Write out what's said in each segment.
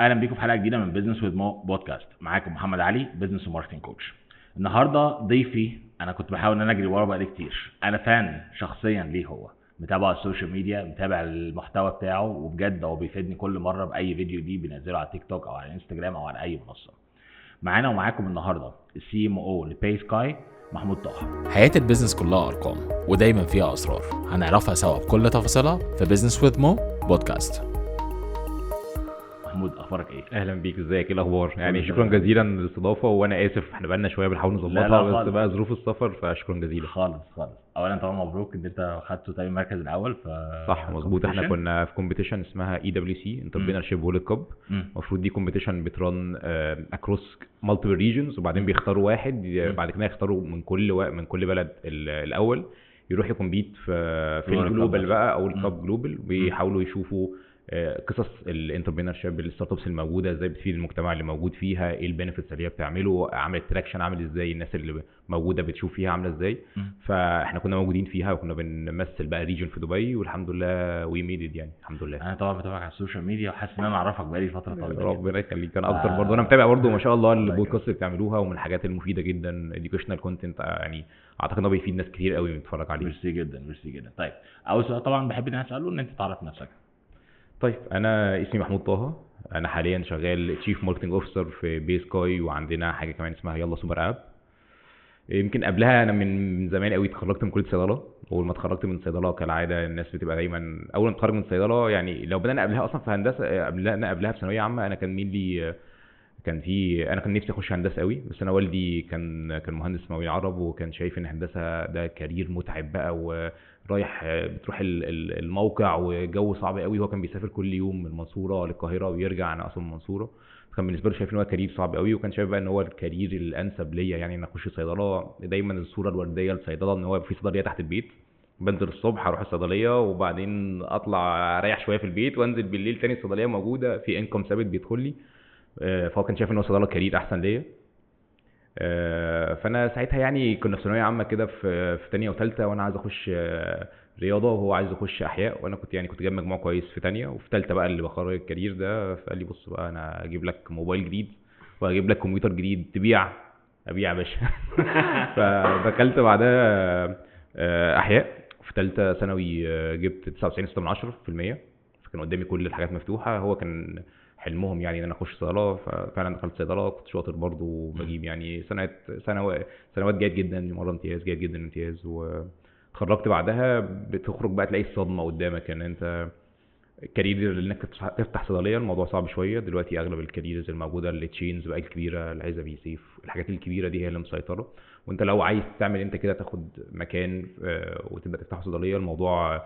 اهلا بيكم في حلقه جديده من بزنس وذ مو بودكاست. معاكم محمد علي، بزنس وماركتنج كوتش. النهارده ضيفي انا كنت بحاول ان انا اجري وراه بقالي كتير. انا فان شخصيا ليه، هو متابع على السوشيال ميديا، متابع المحتوى بتاعه، وبجد هو بيفيدني كل مره باي فيديو دي بينزله على تيك توك او على انستجرام او على اي منصه. معانا ومعاكم النهارده السي ام او لباي سكاي، محمود طه. حياة البيزنس كلها أرقام ودايما فيها أسرار، هنعرفها سوا بكل تفاصيلها في بيزنس وذ مو بودكاست. محمود اخبارك ايه؟ اهلا بيك، ازيك؟ ايه الاخبار؟ يعني كله شكرا تمام. جزيلا للاستضافه، وانا اسف احنا بقالنا شويه بنحاول لا، نظبطها لا بس خالص. بقى ظروف السفر، فشكرا جزيلا. خالص. اولا طبعا مبروك ان انت خدته تاني المركز الاول في صح مظبوط، احنا competition. كنا في كومبيتيشن اسمها اي دبليو سي انتربرينورشيب وورلد كاب. المفروض دي كومبيتيشن بترن اكروس مالتيبل ريجنز، وبعدين بيختاروا واحد بعد كده يختاروا من كل بلد الاول يروح يكمبيت في الجلوبال بقى او الكاب جلوبال، ويحاولوا يشوفوا قصص الانتربرينورشيب، الستارت ابس الموجوده ازاي بتفيد المجتمع اللي موجود فيها، ايه البنفيتس اللي هي بتعمله، عملت تراكشن عامل ازاي، الناس اللي موجوده بتشوف فيها عامله ازاي. فاحنا كنا موجودين فيها وكنا بنمثل بقى ريجن في دبي، والحمد لله وي ميد يعني الحمد لله. انا طبعا بتابعك على السوشيال ميديا وحاسس ان انا اعرفك بقالي فتره طويله. ربنا يخليك، انا اكتر برضه انا متابع برضه ما شاء الله البودكاست اللي بتعملوها، ومن الحاجات المفيده جدا educational كونتنت، يعني اعتقد انه بيفيد ناس كتير قوي بتتفرج عليه. ميرسي جدا. طيب اول سؤال طبعا بحب ان انا اساله ان انت تعرف نفسك. طيب انا اسمي محمود طه، انا حاليا شغال تشيف ماركتنج اوفيسر في بي سكاي، وعندنا حاجه كمان اسمها يلا سوبر اب. يمكن قبلها انا من زمان قوي اتخرجت من كليه صيدله. اول ما اتخرجت من صيدله كالعاده الناس بتبقى دايما اول ما تتخرج من صيدله، يعني لو بدانا قبلها اصلا في هندسه، قبلها في ثانويه عامه، انا كان مين لي انا كان نفسي اخش هندسه قوي، بس انا والدي كان مهندس مقاولين عرب، وكان شايف ان هندسه ده كارير متعب بقى، ورايح بتروح الموقع وجو صعب قوي. هو كان بيسافر كل يوم من المنصوره للقاهره ويرجع، انا اصلا من المنصوره، كان بالنسبه له شايف ان هو كارير صعب قوي، وكان شايف بقى ان هو الكارير الانسب ليا، يعني ان اخش صيدله. دايما الصوره الورديه للصيدله ان هو في صيدليه تحت البيت، بنزل الصبح اروح الصيدليه وبعدين اطلع اريح شويه في البيت، وانزل بالليل تاني الصيدليه موجوده في انكم ثابت بيدخل لي. فهو كان شايف ان هو صيدله كارير احسن ليا. فانا ساعتها يعني كنا في ثانويه عامه كده في ثانيه وثالثه، وانا عايز اخش رياضه وهو عايز يخش احياء، وانا كنت جايب مجموع كويس في ثانيه، وفي ثالثه بقى اللي بقرر الكارير ده، فقال لي بص بقى انا هجيب لك موبايل جديد وهجيب لك كمبيوتر جديد ابيع يا باشا. فدخلت بعدها احياء في ثالثه ثانوي، جبت 99.6%. فكان قدامي كل الحاجات مفتوحه، هو كان حلمهم يعني ان انا اخش صيدله، ففعلا دخلت صيدله. كنت شاطر برضو وبجيب يعني سنوات جيد جدا، مره امتياز جيد جدا امتياز، واتخرجت بعدها. بتخرج بقى تلاقي الصدمه قدامك ان انت الكارير اللي انك تفتح صيدليه الموضوع صعب شويه. دلوقتي اغلب الكاريرز الموجوده التشينز بقى الكبيره، العزبي بيسيف، الحاجات الكبيره دي هي اللي مسيطره. وانت لو عايز تعمل انت كده تاخد مكان وتبدا تفتح صيدليه، الموضوع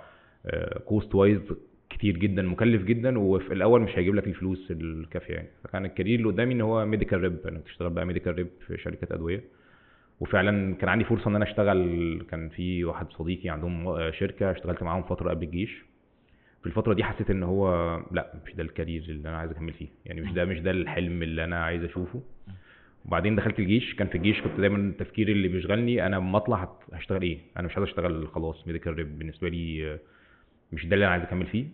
كوست وايز كتير جدا، مكلف جدا، وفي الاول مش هيجيب لك الفلوس الكافيه يعني. فكان الكارير اللي قدامي ان هو ميديكال ريب، انا بشتغل بقى ميديكال ريب في شركات ادويه. وفعلا كان عندي فرصه ان انا اشتغل، كان في واحد صديقي عندهم شركه اشتغلت معاهم فتره قبل الجيش. في الفتره دي حسيت ان هو لا، مش ده الكارير اللي انا عايز اكمل فيه، يعني مش ده الحلم اللي انا عايز اشوفه. وبعدين دخلت الجيش. كان في الجيش كنت دايما التفكير اللي بيشغلني انا لما اطلع هشتغل ايه، انا مش عايز اشتغل خلاص ميديكال ريب، بالنسبه لي مش ده اللي انا عايز اكمل فيه.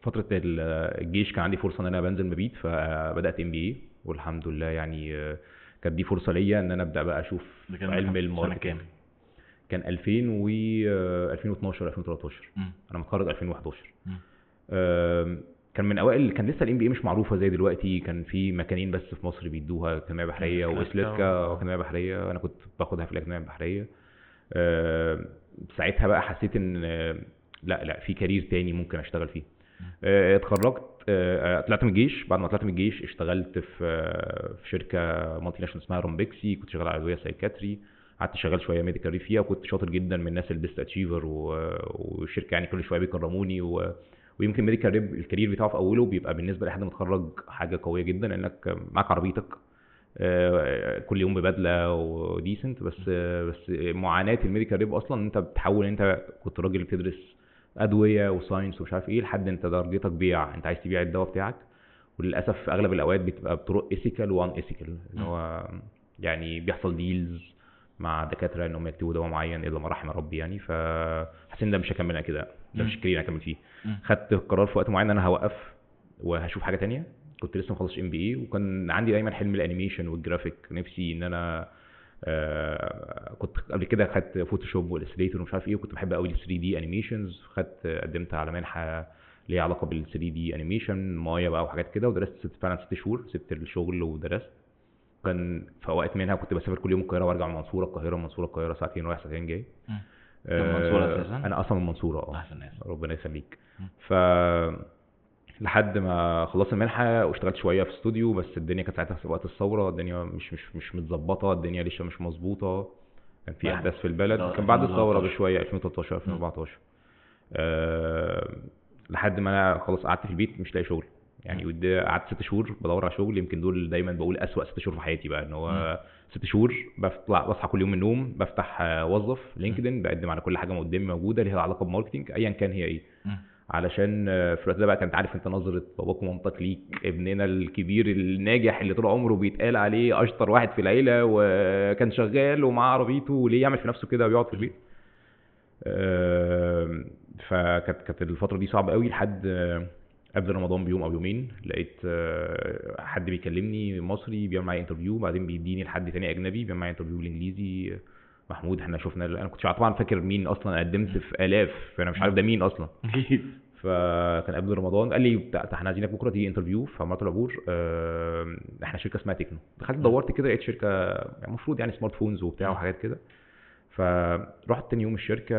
فترة الجيش كان عندي فرصة ان انا بنزل مبيت، فبدأت MBA، والحمد لله يعني كانت دي فرصة ليا ان انا ابدأ بقى اشوف علم الماركتنج. كان 2012 2013. انا متخرج 2011. كان من اوائل، كان لسه الMBA مش معروفة زي دلوقتي، كان في مكانين بس في مصر بيدوها، الأكاديمية البحرية وإسلتكا. الأكاديمية البحرية انا كنت باخدها في الأكاديمية البحرية. ساعتها بقى حسيت ان لا في كارير تاني ممكن اشتغل فيه. اتخرجت، طلعت من الجيش. بعد ما طلعت من الجيش اشتغلت في شركه مالتي ناشونال اسمها رومبكسي، كنت شغال على ادويه سايكاتري. قعدت شغال شويه ميديكال ريب فيها، وكنت شاطر جدا من الناس البيست اتشيفر، والشركه يعني كل شويه بيكرموني. ويمكن ميديكال ريب الكارير بتاعه في اوله بيبقى بالنسبه لحد متخرج حاجه قويه جدا، انك معاك عربيتك كل يوم ببدله وديسنت. بس معاناه الميديكال ريب اصلا انت بتحول، انت كنت راجل بتدرس ادويه وساينس ومش عارف ايه، لحد انت درجتك بيع، انت عايز تبيع الدواء بتاعك. وللاسف في اغلب الاوقات بتبقى بطرق ايثيكال وان ايثيكال، ان هو يعني بيحصل ديلز مع دكاتره انهم يكتبوا دواء معين الا ما رحم ربي يعني. فحسيت ان ده مش هكمل كده، ده مش الكارير اللي هكمل فيه. خدت قرار في وقت معين ان انا هوقف وهشوف حاجه تانية. كنت لسه مخلص MBA وكان عندي دايما حلم الانيميشن والجرافيك. نفسي ان انا كنت قبل كده خدت فوتوشوب والستريتور ومش عارف ايه، وكنت بحب قوي ال 3D انيميشنز. قدمت على منحه ليها علاقه بال 3D انيميشن مايا بقى وحاجات كده، ودرست فعلا 6 شهور. سبت الشغل ودرست. كان في اوقات منها كنت بسافر كل يوم القاهره وارجع من المنصوره القاهره، منصوره القاهره، ساعتين رايح ساعتين جاي. من المنصورة أساساً؟ انا اصلا من المنصوره. أحسن ناس. ربنا يخليك. ف لحد ما خلصت المنحه واشتغلت شويه في استوديو، بس الدنيا كانت ساعتها في وقت الثوره، الدنيا مش متظبطه، الدنيا لسه مش مظبوطه، كان في احداث في البلد. كان بعد الثوره بشويه 2013 2014. لحد ما انا خلاص قعدت في البيت مش لاقي شغل يعني. قعدت 6 شهور بدور على شغل. يمكن دول دايما بقول اسوأ 6 شهور في حياتي بقى، ان هو 6 شهور بصحى كل يوم من النوم بفتح وظف لينكدين، بقدم على كل حاجه قدامي موجوده ليها علاقه بماركتنج ايا كان هي ايه. علشان في الوقت ده بقى كنت عارف انت نظره باباك ومامتك ليك، ابننا الكبير الناجح اللي طول عمره بيتقال عليه اشطر واحد في العيله وكان شغال ومعاه عربيته، وليه يعمل في نفسه كده ويقعد في البيت. فكانت الفتره دي صعبه قوي. لحد قبل رمضان بيوم او يومين لقيت حد بيكلمني مصري بيعمل معايا انترفيو، بعدين بيديني لحد تاني اجنبي بيعمل معايا انترفيو بالانجليزي. محمود احنا شفنا، انا كنت طبعا فاكر مين اصلا، قدمت في الاف فانا مش عارف ده مين اصلا. فكان قبل رمضان قال لي احنا عايزينك بكره تيجي انترفيو في عماره العبور. احنا شركه اسمها تكنو. دخلت دورت كده لقيت شركه المفروض يعني سمارت فونز وبتاع وحاجات كده. فرحت تاني يوم الشركه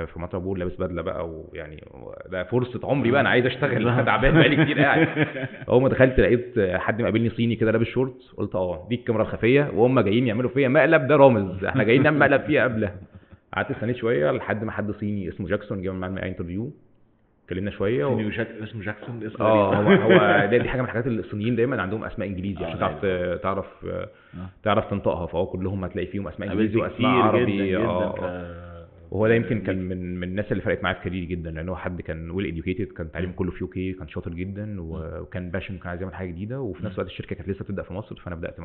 في عماره العبور لابس بدله بقى، ويعني ده فرصه عمري بقى، انا عايز اشتغل، انا تعبان بقالي كتير قاعد. اول ما دخلت لقيت حد مقابلني صيني كده لابس شورت، قلت دي الكاميرا الخفيه وهم جايين يعملوا فيا مقلب، ده رامز احنا جايين نعمل مقلب فيها قبلها. قعدت استنيت شويه لحد ما حد صيني اسمه جاكسون جه معايا انترفيو، اتكلمنا شويه. اسمه جاكسون، اسم هو دي حاجه من الحاجات اللي الصينيين دايما عندهم اسماء انجليزي عشان تعرف تنطقها. فهو كلهم هتلاقي فيهم اسماء انجليزي واسماء عربي. وهو ده يمكن كان من الناس اللي فرقت معايا في كاريري جدا، لانه حد كان ويل اديوكيتد، كان تعليمه كله في UK، كان شاطر جدا وكان باشن، كان عايز يعمل حاجه جديده. وفي نفس الوقت الشركه كانت لسه بتبدا في مصر، فانا بدات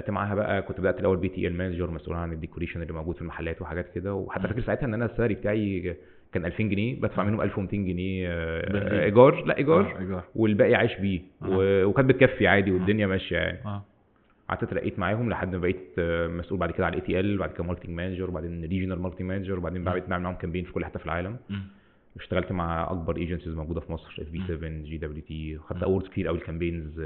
معاها بقى. كنت بدات الاول BTL مانجر، مسؤول عن الديكوريشن اللي موجود في المحلات وحاجات كده. وحتى فاكر ساعتها ان انا السالري بتاعي كان 2000 جنيه، بدفع منهم 1200 جنيه ايجار والباقي عايش بيه. وكانت بتكفي عادي والدنيا ماشيه يعني. قعدت اترقيت معاهم لحد ما بقيت مسؤول بعد كده على ATL، بعد كده ماركتنج مانجر، وبعدين ريجنال ماركتنج مانجر، وبعدين بقيت بعمل معاهم كامبين في كل حته في العالم. اشتغلت مع اكبر ايجنسيز موجوده في مصر، FB7 GWT. خدت اورز كتير قوي الكامبينز،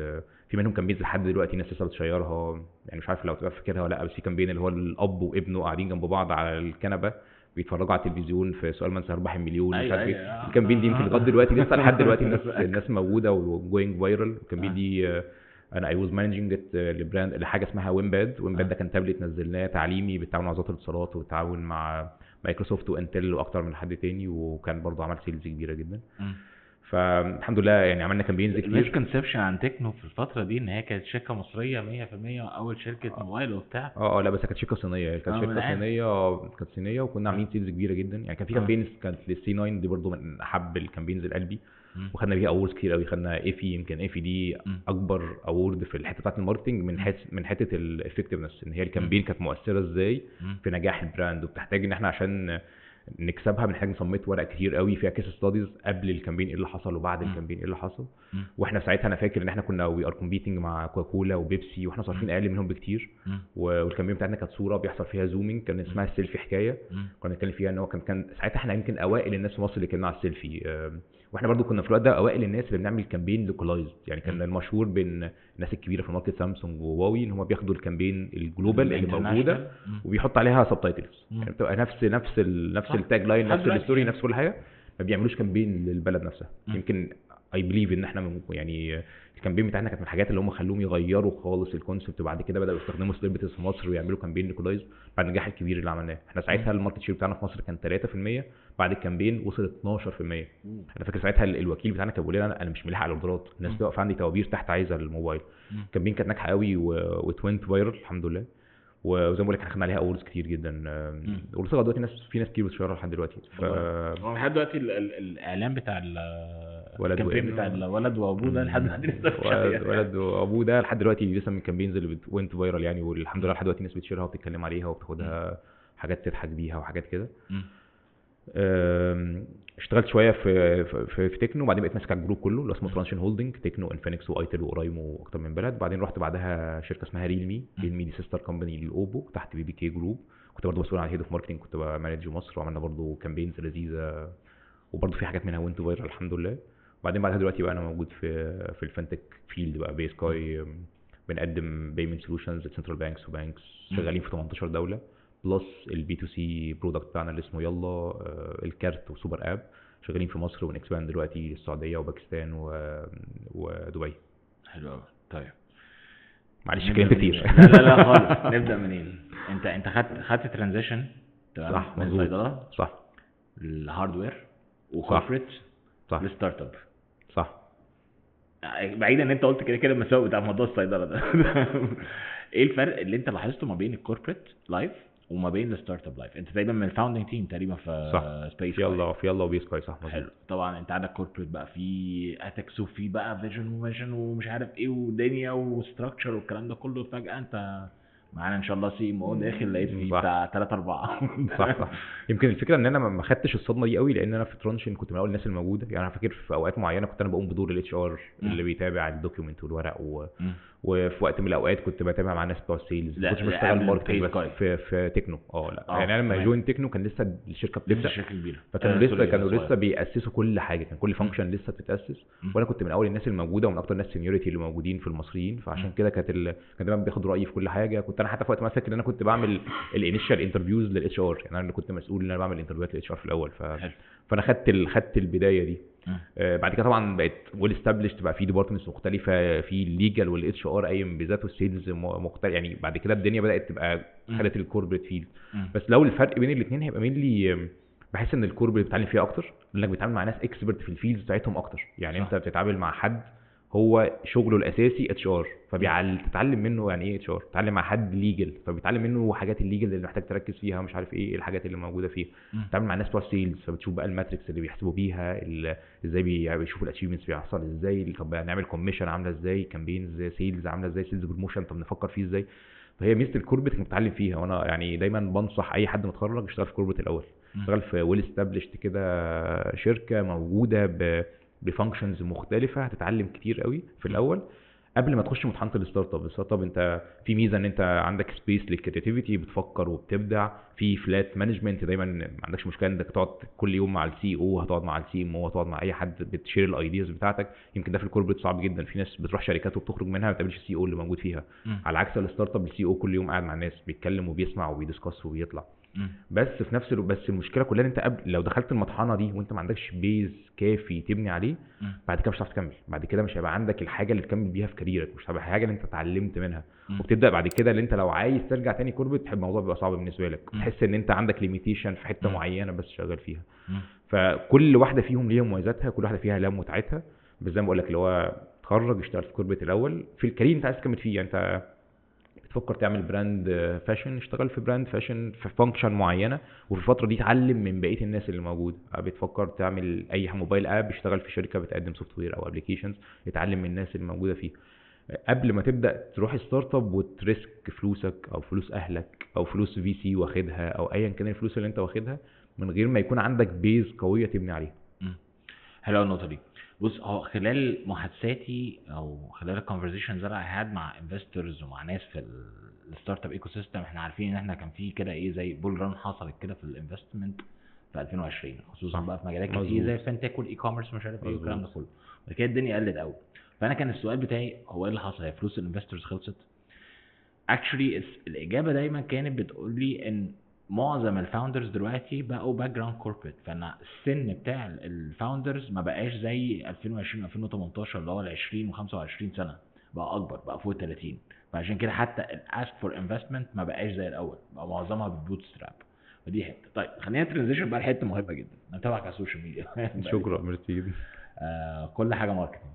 في منهم كامبينز لحد دلوقتي الناس لسه بتشيرها يعني. مش عارف لو تبقى فاكرها ولا لا، بس في كامبين اللي هو الاب وابنه قاعدين جنب بعض على الكنبه بيتفرجوا على التلفزيون في سؤال من سيربح المليون. مش عارف ايه الكامبين دي، يمكن لغايه دلوقتي لحد دلوقتي الناس موجوده وجوينج فايرال. الكامبين دي انا اي واز مانجنج لبراند لحاجه اسمها ويمباد. ده كان تابلت نزلناه تعليمي بالتعاون مع وزاره الاتصالات والتعاون مع مايكروسوفت وانتل واكتر من حد تاني، وكان برضه عمل سيلز كبيره جدا. فالحمد لله يعني عملنا كامبينز كتير. المسكونسبشن عن تكنو في الفتره دي ان هي كانت شركه مصريه 100% واول شركه موبايل وبتاع. لا بس كانت شركه صينيه. كانت صينيه وكنا عاملين سيلز كبيره جدا يعني. كان في كامبينز كانت للسي 9 دي برضه من احب الكامبينز لقلبي، وخدنا بيها اورز كتير قوي. خدنا ايفي، يمكن ايفي دي اكبر اوورد في الحته بتاعه الماركتنج من حته الافكتفنس، ان هي الكامبين كانت مؤثره ازاي في نجاح البراند. وبتحتاج ان احنا عشان نكسبها بنحتاج نصمت ورق كتير قوي فيها كيس ستاديز قبل الكامبين ايه اللي حصل وبعد الكامبين ايه اللي حصل. واحنا ساعتها انا فاكر ان احنا كنا وي ار كومبيتنج مع كوكاكولا وبيبسي واحنا صارفين اقل منهم بكتير. والكامبين بتاعتنا كانت صوره بيحصل فيها زومينج، كان اسمها السيلفي حكايه. كنا بنتكلم فيها ان هو كان ساعتها احنا يمكن اوائل الناس في مصر اللي اتكلمنا على السيلفي. واحنا برضو كنا في الوقت ده اوائل الناس اللي بنعمل كامبين لوكالايزد يعني. كان المشهور بين الناس الكبيره في الماركت سامسونج وهواوي ان هم بياخدوا الكامبين الجلوبال اللي موجوده وبيحط عليها سبتايتلز يعني، بتبقى نفس التاج لاين، نفس الستوري، نفس كل حاجه. ما بيعملوش كامبين للبلد نفسها. يمكن اي بليف ان احنا يعني الكامبين بتاعنا كانت من الحاجات اللي هم خلوهم يغيروا خالص الكونسبت. وبعد كده بداوا يستخدموا سليبرتيز في مصر ويعملوا كامبين لوكالايزد بعد النجاح الكبير اللي عملناه. احنا ساعتها الماركت شير بتاعنا في مصر كان 3%، بعد الكامبين وصل 12%. انا فاكر ساعتها الوكيل بتاعنا كان بيقول لي انا مش ملاحق على الاوردرات، الناس بتقف عندي توابير تحت عايزه الموبايل. الكامبين كانت ناجحه قوي وتوينت فايرال الحمد لله. وزي ما بقول لك احنا خدنا عليها اورز كتير جدا. ولسه دلوقتي في ناس كتير بتشتغل لحد دلوقتي. لحد دلوقتي الاعلان بتاع الكامبين بتاع الولد وابوه ده لحد دلوقتي لسه ولد وابوه ده لحد دلوقتي لسه من الكامبينز اللي وينت فايرال يعني. والحمد لله لحد دلوقتي الناس بتشيرها وبتتكلم عليها وبتاخدها حاجات تضحك بيها وحاجات كده. اشتغلت شويه في تكنو، وبعدين بقيت ماسك الجروب كله اللي اسمه ترانشن هولدنج، تكنو انفينكس وايتل واورايمو واكتر من بلد. بعدين رحت بعدها شركه اسمها ريلمي دي سيستر كومباني للاوبو تحت بي بي كي جروب، كنت برضه مسؤول عن هيد اوف ماركتنج، كنت بمانج مصر، وعملنا برضه كامبينز لذيذه وبرضه في حاجات منها وينت فايرال الحمد لله. بعدين بعدها دلوقتي بقى انا موجود في الفنتك فيلد بقى بي سكاي، بنقدم بيمنت سولوشنز لسنترال بانكس وبانكس، شغالين في 18 دوله، بلس البي تو سي برودكت بتاعنا اللي اسمه يلا الكارت وسوبر اب، شغالين في مصر ونكسباند دلوقتي السعوديه وباكستان ودبي. حلو قوي. طيب معلش كلام كتير. لا خالص. نبدا منين؟ انت خدت ترانزيشن تمام من الصيدله صح الهاردوير وكوربريت صح للستارت اب صح. بعيدا ان انت قلت كده المساوئ بتاع موضوع الصيدله ده ايه الفرق اللي انت لاحظته ما بين الكوربريت لايف وما بين الستارت اب لايف؟ انت تقريبا من الفاوندنج تيم تقريبا في سبيس في يلا وبي سكاي صح مظبوط. حلو. طبعا انت عندك كوربريت بقى في اتكس وفي بقى فيجن ومش عارف ايه ودنيا وستراكشر والكلام ده كله، فجاه انت معانا ان شاء الله سي ام او داخل لقيت فيه بتاع 3 4 صح. يمكن الفكره ان انا ما خدتش الصدمه دي قوي، لان انا في ترانشن كنت من اول الناس الموجوده. يعني انا فاكر في اوقات معينه كنت انا بقوم بدور الاتش ار اللي بيتابع الدوكيومنت والورق وفي وقت من الاوقات كنت بتابع مع ناس بتوع السيلز، كنت بشتغل ماركتنج بس في تكنو. لا يعني انا لما جوين تكنو كان لسه الشركه بتبدا، فكانوا لسه بيأسسوا كل حاجه، كان كل فانكشن لسه بتتأسس، وانا كنت من اول الناس الموجوده ومن اكتر الناس سينيوريتي اللي موجودين في المصريين، فعشان كده كان دايما بياخد رايي في كل حاجه. كنت انا حتى في وقت ما فاكر ان انا كنت بعمل الانيشال انترفيوز للاتش ار، يعني انا اللي كنت مسؤول ان انا بعمل انترفيوهات للاتش ار في الاول. فانا خدت البدايه دي. بعد كده طبعا بقت ويل استابليشد، بقى في ديبارتمنتس مختلفه، في الليجل والاتش ار قايم بذاته، السيلز مختلف. يعني بعد كده الدنيا بدات تبقى خدت الكوربريت فيلد. بس لو الفرق بين الاثنين هيبقى مينلي بحس ان الكوربريت بتتعلم فيها اكتر، لانك بتتعامل مع ناس اكسبرت في الفيلدز بتاعتهم اكتر. يعني انت بتتعامل مع حد هو شغله الاساسي اتش ار، فبتتعلم منه يعني ايه اتش ار، تتعلم مع حد ليجل فبتتعلم منه حاجات الليجل اللي محتاج تركز فيها، مش عارف ايه الحاجات اللي موجوده فيه. بتتعامل مع ناس بتوع سيلز فبتشوف بقى الماتريكس اللي بيحسبوا بيها، ازاي بيشوفوا الاتشيفمنتس بيحصل ازاي، طب نعمل كوميشن عامله ازاي، كامبينز سيلز عامله ازاي، سيلز بروموشن طب نفكر فيه ازاي. فهي ميزه الكوربريت اللي بتتعلم فيها، وانا يعني دايما بنصح اي حد متخرج يشتغل في كوربريت الاول، يشتغل في ويل استابليشد كده شركه موجوده بفانكشنز مختلفه، هتتعلم كتير قوي في الاول قبل ما تخش مرحله الستارت اب. الستارت اب انت في ميزه ان انت عندك سبيس للكرياتيفيتي، بتفكر وبتبدع، في فلات مانجمنت، دايما ما عندكش مشكله انك تقعد كل يوم مع السي او، هتقعد مع السي ام او، هتقعد مع اي حد بتشير الايدياز بتاعتك. يمكن ده في الكوربريت صعب جدا، في ناس بتروح شركات وبتخرج منها ما بتقابلش السي او اللي موجود فيها. على عكس الستارت اب السي او كل يوم قاعد مع الناس بيتكلم وبيسمع وبيدسكس وبيطلع. بس في نفس الوقت بس المشكله كلها ان انت قبل لو دخلت المطحنه دي وانت ما عندكش بيز كافي تبني عليه، بعد كده مش هتعرف تكمل. بعد كده مش هيبقى عندك الحاجه اللي تكمل بيها في كاريرك، مش هتبقى حاجه اللي انت اتعلمت منها. وبتبدا بعد كده اللي انت لو عايز ترجع تاني كوربريت الموضوع بيبقى صعب بالنسبه لك، تحس ان انت عندك ليميتيشن في حته معينه بس شغال فيها. فكل واحده فيهم ليها مميزاتها، كل واحده فيها لها متعتها. بس زي ما بقول لك اللي هو تخرج اشتغل في كوربريت الاول في الكارير انت عايز تكمل فيه. يعني انت بتفكر تعمل براند فاشن، اشتغل في براند فاشن في فانكشن معينه، وفي الفتره دي اتعلم من بقيه الناس اللي موجوده. بتفكر تعمل اي موبايل اب، اشتغل في شركه بتقدم سوفت وير او ابلكيشنز، اتعلم من الناس اللي موجوده فيه قبل ما تبدا تروح ستارت اب وتريسك فلوسك او فلوس اهلك او فلوس في سي واخدها او ايا كان الفلوس اللي انت واخدها، من غير ما يكون عندك بيز قويه تبني عليها. حلوه النقطه دي. بص، هو خلال محادثاتي او خلال الكونفرزيشنز اللي هاد مع انفسترز ومع ناس في الستارت اب ايكو سيستم، احنا عارفين ان احنا كان في كده ايه زي بول ران حصلت كده في الانفستمنت في 2020، خصوصا بقى في مجالات كتير زي الفinتech والاي كوميرس مش عارف ايه والكلام ده كله. بعد كده الدنيا قلت قوي. فانا كان السؤال بتاعي هو ايه اللي حصل؟ هي فلوس الانفسترز خلصت؟ اكشلي الاجابه دايما كانت بتقول لي ان معظم الفاوندرز دلوقتي بقوا باك جراوند كوربريت، فانا السن بتاع الفاوندرز ما بقاش زي 2020 2018 اللي هو ال 20 و25 سنه، بقى اكبر، بقى فوق 30. فعشان كده حتى الاسك فور انفستمنت ما بقاش زي الاول، بقى معظمها بالبوت ستراب. ودي حته. طيب خلينا ترانزيشن بقى لحته مهمه جدا. انا متابعك على السوشيال ميديا شكرا ميرسي جدا. كل حاجه ماركتنج.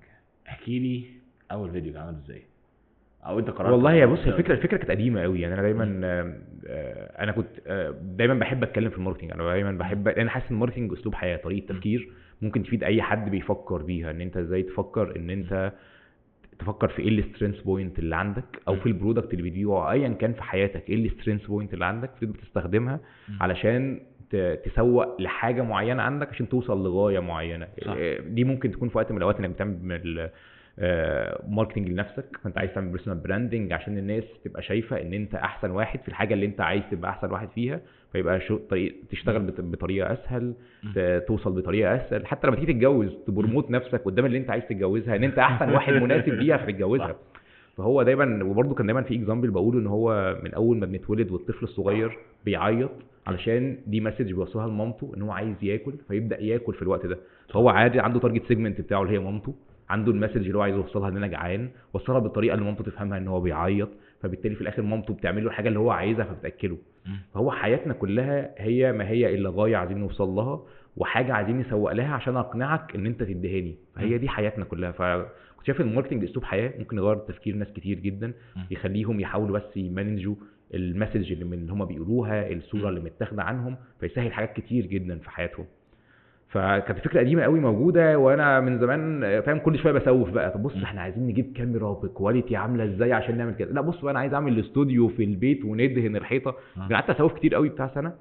احكي لي اول فيديو كان عامل ازاي او انت قررت؟ والله يا بص، الفكره كانت قديمه قوي. يعني انا دايما انا كنت دايما بحب اتكلم في الماركتنج. انا دايما بحب، انا حاسس ان الماركتنج اسلوب حياه، طريقه تفكير ممكن تفيد اي حد بيفكر بيها. ان انت ازاي تفكر، ان انت تفكر في ايه السترينث بوينت اللي عندك او في البرودكت اللي بتبيعه ايا كان في حياتك، ايه السترينث بوينت اللي عندك تقدر تستخدمها علشان تسوق لحاجه معينه عندك عشان توصل لغايه معينه. صح. دي ممكن تكون في وقت من الاوقات انك بتعمل ماركتنج لنفسك، فانت عايز تعمل بيرسونال براندنج عشان الناس تبقى شايفه ان انت احسن واحد في الحاجه اللي انت عايز تبقى احسن واحد فيها، فيبقى تشتغل بطريقه اسهل، توصل بطريقه اسهل. حتى لما تيجي تتجوز تبرموت نفسك قدام اللي انت عايز تتجوزها ان انت احسن واحد مناسب ليها فتتجوزها. فهو دايما، وبرده كان دايما في اكزامبل بقوله ان هو من اول ما بنتولد والطفل الصغير بيعيط علشان دي مسج بيوصلها لمامته ان هو عايز ياكل، فيبدا ياكل في الوقت ده. فهو عادي عنده تارجت سيجمنت بتاعه اللي هي مامته، عنده المسج اللي هو عايز يوصلها ان انا جعان، وصلها بالطريقه اللي مامته تفهمها ان هو بيعيط، فبالتالي في الاخر مامته بتعمل له الحاجه اللي هو عايزها فبتاكله. فهو حياتنا كلها هي ما هي الا غايه عايزين نوصل لها، وحاجه عايزين نسوق لها عشان اقنعك ان انت تدهني. فهي دي حياتنا كلها. فكنت شايف ان الماركتنج اسلوب حياه ممكن يغير تفكير ناس كتير جدا، يخليهم يحاولوا بس يمانجوا المسج اللي هم بيقولوها، الصوره اللي متاخده عنهم، فيسهل حاجات كتير جدا في حياتهم. فكانت فكره قديمه قوي موجوده، وانا من زمان فاهم كل شويه بسوف بقى، طب بص احنا عايزين نجيب كاميرا بكواليتي عامله ازاي عشان نعمل كده، لا بص بقى انا عايز اعمل الاستوديو في البيت وندهن الحيطه. قعدت اسوف كتير قوي بتاع سنه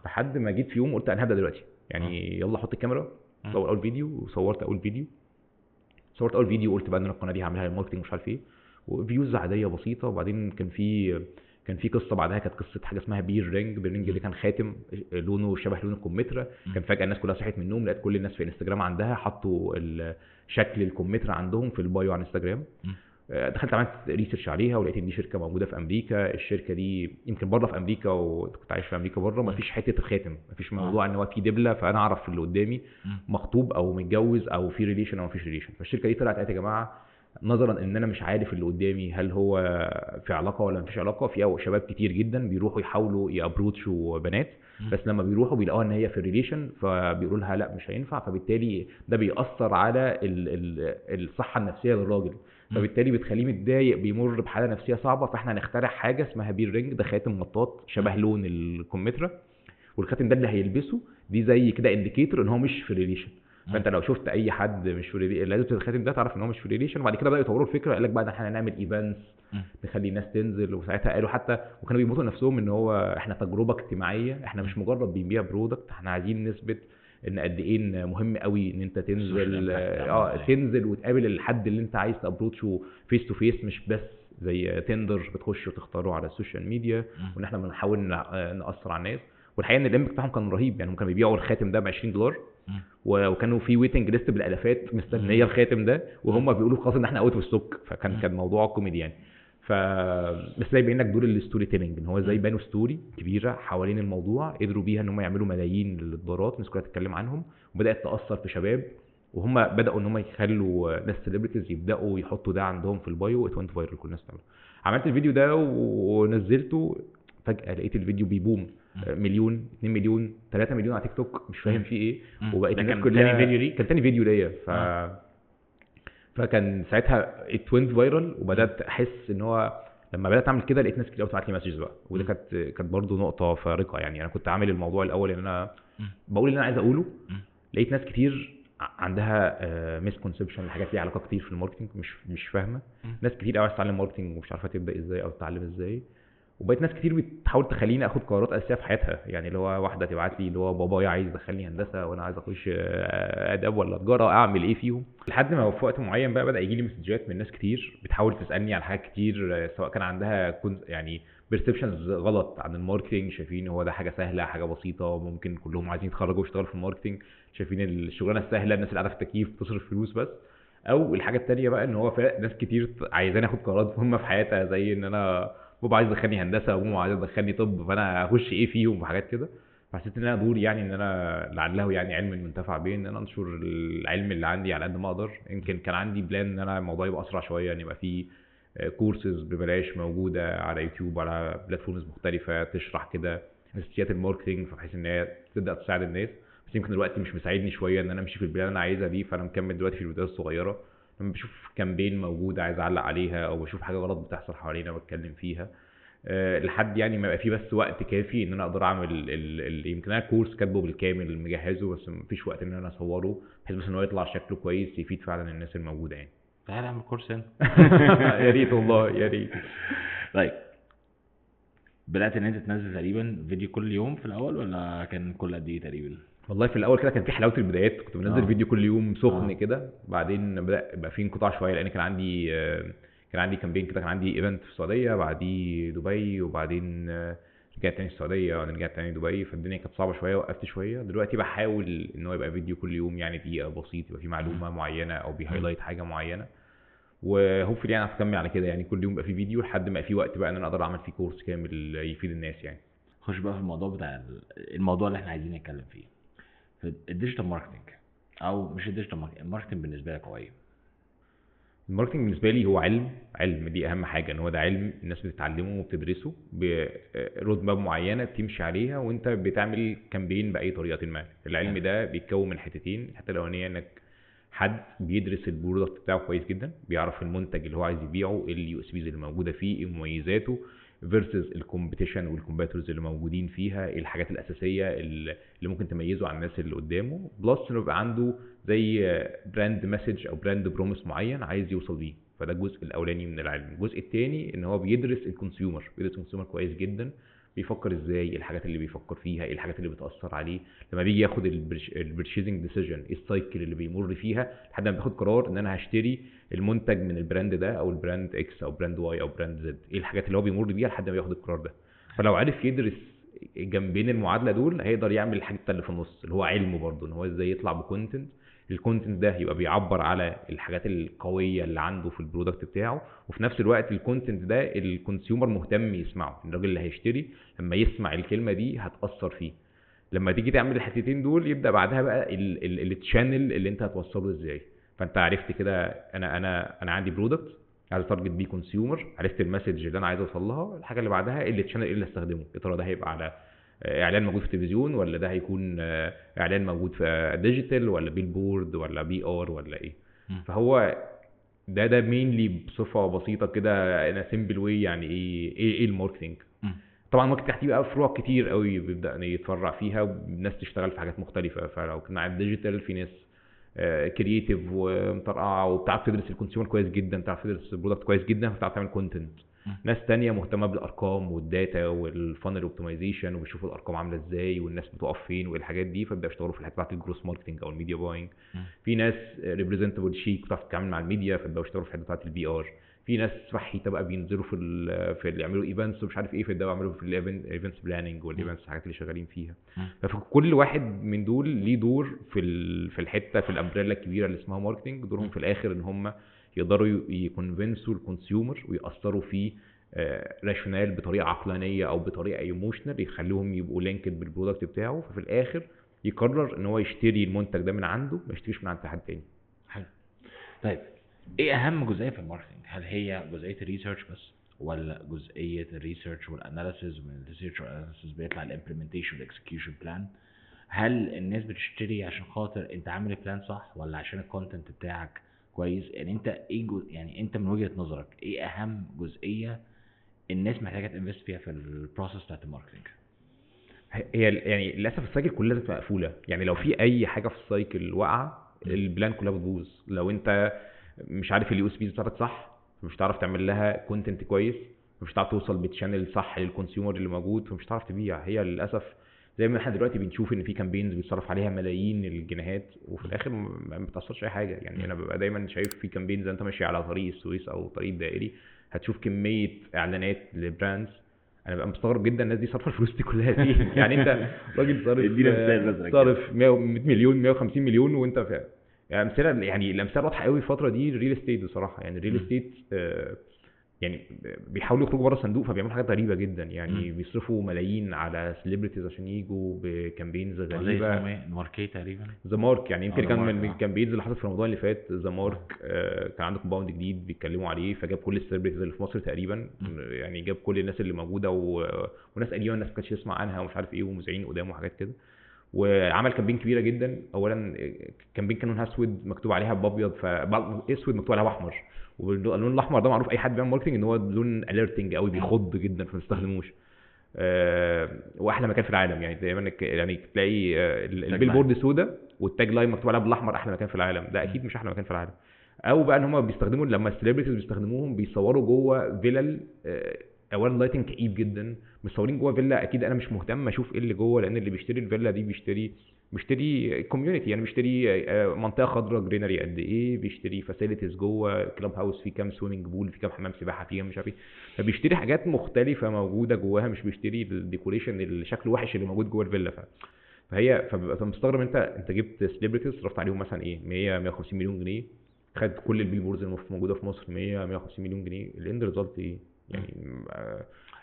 لحد ما جيت في يوم قلت انا هبدا دلوقتي يعني، يلا حط الكاميرا، صور اول فيديو. وصورت اول فيديو وقلت بقى ان القناه دي هعملها للماركتنج مش عارف ايه، وفيوز عاديه بسيطه. وبعدين كان في قصه بعدها، كانت قصه حاجه اسمها بير رينج. دي كان خاتم لونه شبه لون الكمثرى. كان فجاه الناس كلها صحت من النوم لقيت كل الناس في انستجرام عندها حطوا شكل الكمثرى عندهم في البايو على انستجرام. دخلت عملت ريسيرش عليها ولقيت ان دي شركه موجوده في امريكا. الشركه دي يمكن بره في امريكا، وكنت عايش في امريكا بره، مفيش حته الخاتم، مفيش موضوع ان هو في دبله فانا اعرف اللي قدامي مخطوب او متجوز او في ريليشن او مفيش ريليشن. فالشركه دي طلعت قالت يا جماعه، نظرا ان انا مش عارف اللي قدامي هل هو في علاقه ولا مفيش علاقه، في شباب كتير جدا بيروحوا يحاولوا يابروتشوا بنات، بس لما بيروحوا بيلاقوها ان هي في الريليشن فبيقولوا لها لا مش هينفع، فبالتالي ده بيأثر على الصحه النفسيه للراجل، فبالتالي بتخليه متضايق، بيمر بحاله نفسيه صعبه. فاحنا هنخترع حاجه اسمها بير رينج. ده خاتم مطاط شبه لون الكمثرى، والخاتم ده اللي هيلبسه دي زي كده انديكيتور ان هو مش في ريليشن. فانت لو شفت اي حد مش في ريليشن لازم الخاتم ده تعرف ان هو مش في ريليشن. وبعد كده بداوا يطوروا الفكره، قال لك بقى احنا هنعمل ايفنتس نخلي الناس تنزل. وساعتها قالوا حتى وكانوا بيموتوا نفسهم ان هو احنا تجربه اجتماعيه، احنا مش مجرد بنبيع برودكت، احنا عايزين نثبت ان قد ايه مهم قوي ان انت تنزل تنزل وتقابل الحد اللي انت عايز تابروتشه فيس تو فيس، مش بس زي تندر بتخش وتختاره على السوشيال ميديا. وان احنا بنحاول نأثر على الناس. والحقيقه ان الامباكت بتاعهم كان رهيب يعني. هم كانوا بيبيعوا الخاتم ده ب $20 وكانوا في ويتنج ليست بالالافات مستنيه الخاتم ده، وهم بيقولوا خلاص ان احنا اوت اوف ستوك. كان موضوع كوميدي يعني. بس زي بيبين لك دور الستوري تيلينج، ان هو ازاي بانوا ستوري كبيره حوالين الموضوع قدروا بيها ان هم يعملوا ملايين الدولارات، الناس كلها تتكلم عنهم، وبدات تاثر في شباب، وهم بداوا ان هم يخلوا ناس سيلبرتيز يبداوا يحطوا ده عندهم في البايو. ات وينت فايرال، كل الناس تعمله. عملت الفيديو ده ونزلته، فجاه لقيت الفيديو بيبوم، مليون، 2 مليون، 3 مليون على تيك توك، مش فاهم فيه ايه. وبقيت الناس كلها كان تاني فيديو ليا. فكان ساعتها اتوينت فايرال. وبدات احس ان هو لما بدات اعمل كده لقيت ناس كتير بتبعت لي مسجز بقى، وده كانت برضو نقطه فارقه يعني. انا كنت عامل الموضوع الاول ان انا بقول اللي انا عايز اقوله، لقيت ناس كتير عندها مسكونسبشن لحاجات ليها علاقه كتير في الماركتنج، مش فاهمه. ناس كتير عايزه تتعلم ماركتنج ومش عارفه تبدا ازاي او تتعلم ازاي. وبقيت ناس كتير بتحاول تخليني اخد قرارات اساسيه في حياتها يعني، اللي هو واحده تبعت لي اللي هو بابايا عايز يدخلني هندسه وانا عايز اخش اداب ولا تجاره، اعمل ايه فيهم. لحد ما في وقت معين بقى بدا يجي لي مسجات من ناس كتير بتحاول تسالني على حاجات كتير، سواء كان عندها يعني بيرسبشنز غلط عن الماركتنج، شايفين هو ده حاجه سهله، حاجه بسيطه، ممكن كلهم عايزين يتخرجوا ويشتغلوا في الماركتنج، شايفين الشغلانه السهله، الناس اللي قاعده في التكييف بتصرف فلوس بس. او الحاجه الثانيه بقى ان هو ناس كتير عايزاني اخد قرارات مهمه في حياتها، زي ان انا بابا عايز يدخلني هندسه وماما عايز تدخلني طب، فانا هخش ايه فيهم وحاجات كده. فحسيت ان انا دوري يعني ان انا لعله يعني علم المنتفع به، ان انا انشر العلم اللي عندي على قد ما اقدر. يمكن كان عندي بلان ان انا الموضوع يبقى اسرع شويه، ان يبقى في كورسز ببلاش موجوده على يوتيوب على بلاتفورمز مختلفه تشرح كده اساسيات الماركتنج، فبحيث ان هي تبدا تساعد الناس. بس يمكن الوقت مش مساعدني شويه ان انا امشي في البلان اللي انا عايزها دي، فانا مكمل دلوقتي في الفيديوهات الصغيره. لما بشوف كامبين موجوده عايز اعلق عليها، او بشوف حاجه غلط بتحصل حوالينا بتكلم فيها، لحد يعني ما يبقى فيه بس وقت كافي ان انا اقدر اعمل يمكن انا كورس كاتبه بالكامل مجهزه، بس مفيش وقت ان انا اصوره بحيث بس ان هو يطلع شكله كويس يفيد فعلا الناس الموجوده يعني. تعالى اعمل كورس هنا. يا ريت والله، يا ريت. طيب بدات ان انت تنزل تقريبا فيديو كل يوم في الاول، ولا كان كل قد ايه تقريبا؟ والله في الاول كده كان في حلاوه البدايات، كنت بنزل فيديو كل يوم سخن آه. كده. بعدين بدا يبقى في انقطاع شويه، لان كان عندي كامبين كده، كان عندي ايفنت في السعوديه، بعديه دبي، وبعدين رجعت تاني السعوديه، وبعدين رجعت تاني دبي، فالدنيا كانت صعبه شويه، وقفت شويه. دلوقتي بحاول ان هو يبقى فيديو كل يوم، يعني دقيقه بسيط، يبقى في معلومه معينه او بيهايلايت حاجه معينه. وهوبفلي يعني هكمل على كده، يعني كل يوم يبقى في فيديو لحد ما يبقى في وقت بقى ان انا اقدر اعمل فيه كورس كامل يفيد الناس يعني. خش بقى في الموضوع بتاع الموضوع اللي احنا عايزين نتكلم فيه، في الديجيتال ماركتنج، او مش الديجيتال ماركتنج، الماركتنج بالنسبه لك هو ايه؟ الماركتنج بالنسبه لي هو علم دي اهم حاجه، ان هو ده علم الناس بتتعلمه وبتدرسه برود ماب معينه بتمشي عليها، وانت بتعمل كامبين باي طريقه ما. العلم ده بيتكون من حتتين. الحته الاولانيه انك حد بيدرس البرودكت بتاعه كويس جدا، بيعرف المنتج اللي هو عايز يبيعه، ايه اليو اس بيز اللي موجوده فيه، ايه مميزاته فيرسز الكومبيتيشن والكومبيتورز اللي موجودين فيها، ايه الحاجات الاساسيه اللي ممكن تميزه عن الناس اللي قدامه، بلس انه يبقى عنده زي براند مسج او براند بروميس معين عايز يوصل بيه. فده الجزء الاولاني من العلم. الجزء الثاني ان هو بيدرس الكونسيومر كويس جدا، بيفكر ازاي، ايه الحاجات اللي بيفكر فيها، ايه الحاجات اللي بتاثر عليه لما بيجي ياخد البرشيزنج ديسيجن، ايه السايكل اللي بيمر فيها لحد ما بياخد قرار ان انا هشتري المنتج من البراند ده او البراند اكس او براند واي او براند زد، ايه الحاجات اللي هو بيمر بيها لحد ما ياخد القرار ده. فلو عرف يدرس جنبين المعادله دول هيقدر يعمل الحاجه اللي في النص اللي هو علمه برضه، ان هو ازاي يطلع بكونتنت، الكونتنت ده يبقى بيعبر على الحاجات القويه اللي عنده في البرودكت بتاعه، وفي نفس الوقت الكونتنت ده الكونسيومر مهتم يسمعه، الراجل اللي هيشتري لما يسمع الكلمه دي هتاثر فيه. لما تيجي تعمل الحتتين دول يبدا بعدها بقى التشانل اللي انت هتوصله ازاي. فانت عرفت كده انا عندي برودكت عايز اتارجت بيه كونسيومر، عرفت المسج اللي انا عايز اوصل لها، الحاجه اللي بعدها التشانل اللي استخدمه، يا ترى ده هيبقى على اعلان موجود في التلفزيون، ولا ده هيكون اعلان موجود في ديجيتال، ولا بيلبورد، ولا بي ار، ولا ايه. فهو ده مينلي بصفه بسيطه كده انا سيمبل واي يعني ايه الماركتنج. طبعا الماركتنج تحتيه بقى فروع كتير قوي بيبدا يتفرع فيها والناس تشتغل في حاجات مختلفه. فلو كنا على الديجيتال في ناس كرييتيف ومطرقعه وبتعرف تدرس الكونسيومر كويس جدا، بتعرف تدرس البرودكت كويس جدا، بتعرف تعمل كونتنت. ناس تانية مهتمه بالارقام والداتا والفانل اوبتمايزيشن وبيشوفوا الارقام عامله ازاي والناس بتقف فين والحاجات دي، فبداوا يشتغلوا في الحته بتاعت الجروس ماركتنج او الميديا باينج. في ناس ريبريزنتبل شيك بتعرف تتعامل مع الميديا، فبداوا يشتغلوا في الحته بتاعت البي ار. في ناس فحيته بقى بينزلوا في اللي يعملوا ايفنتس ومش عارف ايه، فيبداوا يعملوا في الايفنتس بلاننج والايفنتس الحاجات اللي شغالين فيها. فكل واحد من دول ليه دور في الحته في الامبريلا الكبيره اللي اسمها ماركتنج. دورهم في الاخر ان هم يقدروا يكونفنسوا الكونسيومر ويأثروا فيه راشونال بطريقه عقلانيه او بطريقه ايموشنال، يخليهم يبقوا لينكد بالبرودكت بتاعه، ففي الاخر يقرر ان هو يشتري المنتج ده من عنده، ما يشتريش من عند حد تاني. حلو. طيب ايه اهم جزئيه في الماركتنج؟ هل هي جزئيه الريسيرش بس، ولا جزئيه الريسيرش والاناليسيز، ومن الريسيرش والاناليسيز بيطلع الامبلمنتيشن والاكسكيوشن بلان؟ هل الناس بتشتري عشان خاطر انت عامل البلان صح، ولا عشان الكونتنت بتاعك كويس؟ يعني انت ايه يعني انت من وجهه نظرك ايه اهم جزئيه الناس محتاجه تنفست فيها في البروسيس بتاعت الماركتنج؟ هي يعني للاسف السايكل كلها لازم تبقى مقفوله. يعني لو في اي حاجه في السايكل واقعه البلان كلها بتبوظ. لو انت مش عارف اليو اس بيز بتاعتك صح، مش هتعرف تعمل لها كونتنت كويس، مش هتعرف توصل بتشانل صح للكونسيومر اللي موجود، فمش هتعرف تبيع. هي للاسف زي ما احنا دلوقتي بنشوف ان في كامبينز بيتصرف عليها ملايين الجنيهات وفي الاخر ما بتاثرش اي حاجه. يعني انا ببقى دايما شايف في كامبينز انت ماشي على طريق السويس او طريق الدائري هتشوف كميه اعلانات لبراندز، انا ببقى مستغرب جدا الناس دي صارفه الفلوس دي كلها فين. يعني انت راجل صارف 100 مليون 150 مليون وانت في يعني امثله. يعني الامثله واضحه قوي الفتره دي الريل استيت بصراحه. يعني الريل استيت يعني بيحاولوا يخرجوا بره الصندوق فبيعملوا حاجات غريبه جدا. يعني بيصرفوا ملايين على سيلبرتيز عشان يجوا بكامبينز غريبه. ماركي تقريبا ذا مارك يعني يمكن كان من الكامبينز اللي حصلت في رمضان اللي فات. ذا مارك كان عنده كومباوند جديد بيتكلموا عليه فجاب كل السيلبرتيز اللي في مصر تقريبا. يعني جاب كل الناس اللي موجوده وناس قديمه الناس ما كانتش تسمع عنها ومش عارف ايه ومذيعين قدام وحاجات كده. وعمل كامبين كبيره جدا. اولا كامبين كان لونها اسود مكتوب عليها بابيض، اسود مكتوب عليها احمر. واللون الاحمر ده معروف اي حد بيعمل ماركتنج ان هو لون اليرتنج قوي بيخض جدا فما تستخدموش. واحلى مكان في العالم. يعني دايما يعني تلاقي البيلبورد سودا والتاج لاين مكتوب عليها بالاحمر احلى مكان في العالم. ده اكيد مش احلى مكان في العالم. او بقى ان هم بيستخدموا لما السليبرتيز بيستخدموهم بيصوروا جوه فيلل اولا اللايتنج كئيب جدا، مصورين جوه فيلا، اكيد انا مش مهتم اشوف ايه اللي جوه، لان اللي بيشتري الفيلا دي بيشتري كوميونتي، يعني بيشتري منطقه خضراء جرينري قد ايه، بيشتري فاسيلتيز جوه كلاب هاوس، في كام سويمنج بول، في كام حمام سباحه، في مش عارف ايه، فبيشتري حاجات مختلفه موجوده جواها، مش بيشتري الديكوريشن اللي شكله وحش اللي موجود جوه الفيلا. فببقى مستغرب انت جبت سليبرتيز صرفت عليهم مثلا ايه 150 مليون جنيه، خد كل البيلبوردز الموجوده في مصر 150 مليون جنيه، الاند ريزلت ايه يعني؟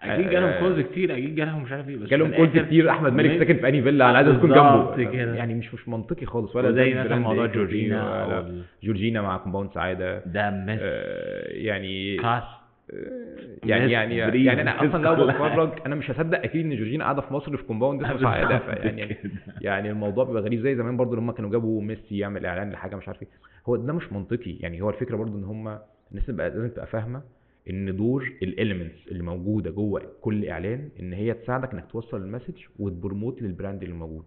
اكيد جالهم كولز كتير، اكيد جالهم مش عارف ايه، بس جالهم كولز كتير. احمد مالك ساكن في انهي فيلا؟ انا عايز اسكن بالظبط جنبه كده. يعني، مش منطقي خالص. ولا وزي مثلا براند موضوع إيكوتي جورجينا ولا جورجينا مع كومباوند سعاده ده مس يعني كاس. يعني انا اصلا لو بتفرج انا مش هصدق اكيد ان جورجينا قاعده في مصر في كومباوند اسمه سعاده. يعني الموضوع بيبقى غريب، زي زمان برضو لما كانوا جابوا ميسي يعمل اعلان لحاجه مش عارف ايه. هو ده مش منطقي يعني. هو الفكره برضو ان هم الناس لازم تبقى فاهمه ان دور الاليمنتس اللي موجوده جوه كل اعلان ان هي تساعدك انك توصل المسج وتبروموت للبراند اللي موجود.